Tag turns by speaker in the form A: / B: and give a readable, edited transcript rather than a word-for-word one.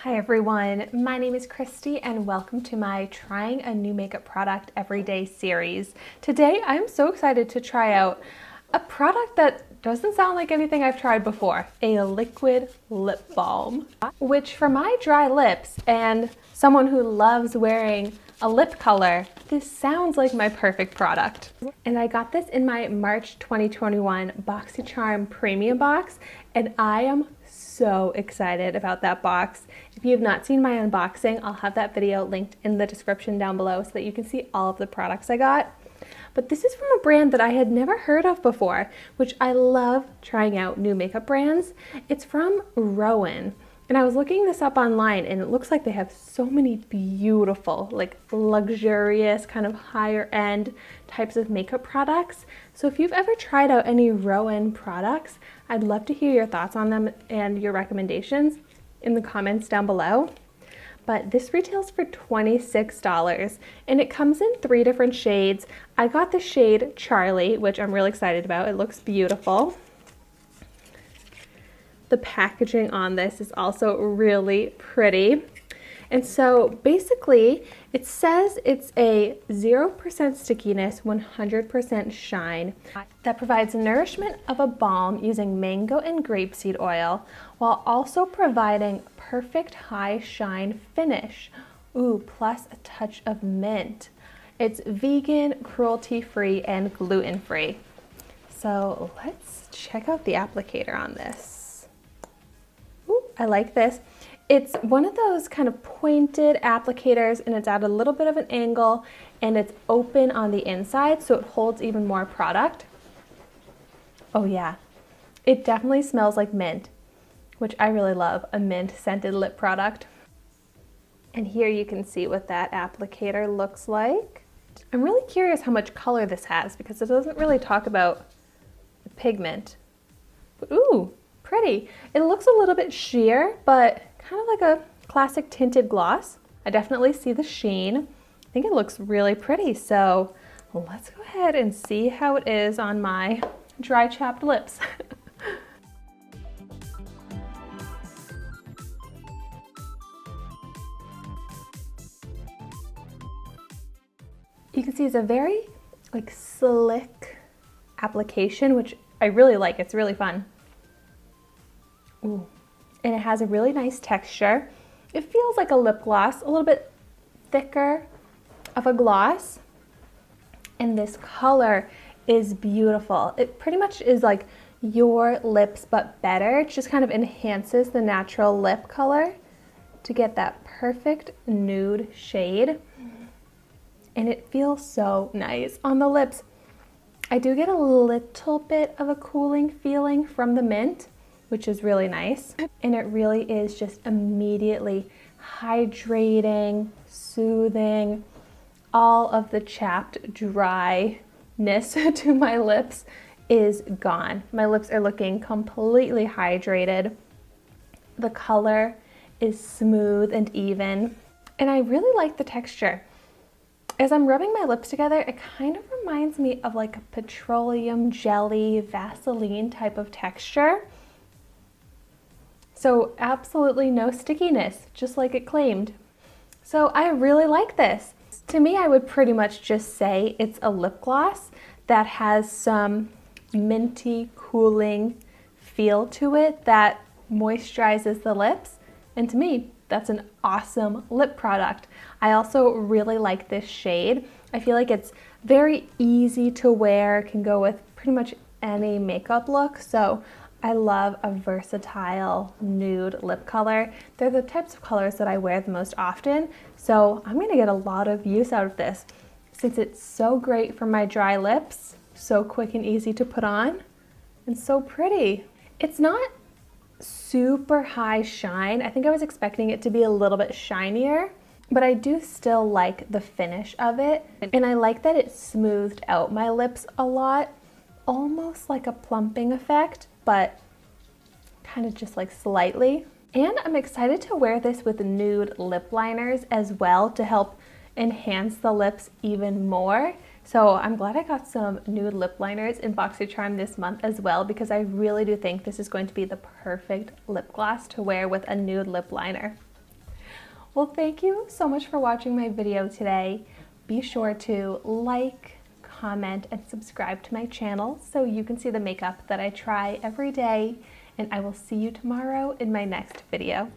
A: Hi everyone, my name is Christy and welcome to my Trying a New Makeup Product Everyday series. Today I'm so excited to try out a product that doesn't sound like anything I've tried before, a liquid lip balm, which for my dry lips and someone who loves wearing a lip color, this sounds like my perfect product. And I got this in my March 2021 Boxycharm Premium box and I am so excited about that box. If you have not seen my unboxing, I'll have that video linked in the description down below so that you can see all of the products I got. But this is from a brand that I had never heard of before, which I love trying out new makeup brands. It's from Roen. And I was looking this up online and it looks like they have so many beautiful, like luxurious, kind of higher end types of makeup products. So if you've ever tried out any Roen products, I'd love to hear your thoughts on them and your recommendations in the comments down below. But this retails for $26 and it comes in 3 different shades. I got the shade Charlie, which I'm really excited about. It looks beautiful. The packaging on this is also really pretty. And so basically it says it's a 0% stickiness, 100% shine that provides nourishment of a balm using mango and grapeseed oil while also providing perfect high shine finish. Ooh, plus a touch of mint. It's vegan, cruelty-free, and gluten-free. So let's check out the applicator on this. Ooh, I like this. It's one of those kind of pointed applicators and it's at a little bit of an angle and it's open on the inside so it holds even more product. Oh yeah, it definitely smells like mint, which I really love, a mint scented lip product. And here you can see what that applicator looks like. I'm really curious how much color this has because it doesn't really talk about the pigment. But ooh, pretty. It looks a little bit sheer, but kind of like a classic tinted gloss. I definitely see the sheen. I think it looks really pretty. So let's go ahead and see how it is on my dry chapped lips. You can see it's a very like slick application, which I really like. It's really fun. Ooh. And it has a really nice texture. It feels like a lip gloss, a little bit thicker of a gloss. And this color is beautiful. It pretty much is like your lips, but better. It just kind of enhances the natural lip color to get that perfect nude shade. And it feels so nice on the lips. I do get a little bit of a cooling feeling from the mint, which is really nice. And it really is just immediately hydrating, soothing. All of the chapped dryness to my lips is gone. My lips are looking completely hydrated. The color is smooth and even. And I really like the texture. As I'm rubbing my lips together, it kind of reminds me of like a petroleum jelly, Vaseline type of texture. So absolutely no stickiness, just like it claimed. So I really like this. To me, I would pretty much just say it's a lip gloss that has some minty, cooling feel to it that moisturizes the lips. And to me, that's an awesome lip product. I also really like this shade. I feel like it's very easy to wear, can go with pretty much any makeup look. So I love a versatile nude lip color. They're the types of colors that I wear the most often, so I'm gonna get a lot of use out of this since it's so great for my dry lips, so quick and easy to put on, and so pretty. It's not super high shine. I think I was expecting it to be a little bit shinier, but I do still like the finish of it, and I like that it smoothed out my lips a lot, almost like a plumping effect, but kind of just like slightly. And I'm excited to wear this with nude lip liners as well to help enhance the lips even more. So I'm glad I got some nude lip liners in Boxycharm this month as well, because I really do think this is going to be the perfect lip gloss to wear with a nude lip liner. Well, thank you so much for watching my video today. Be sure to like, comment, and subscribe to my channel so you can see the makeup that I try every day, and I will see you tomorrow in my next video.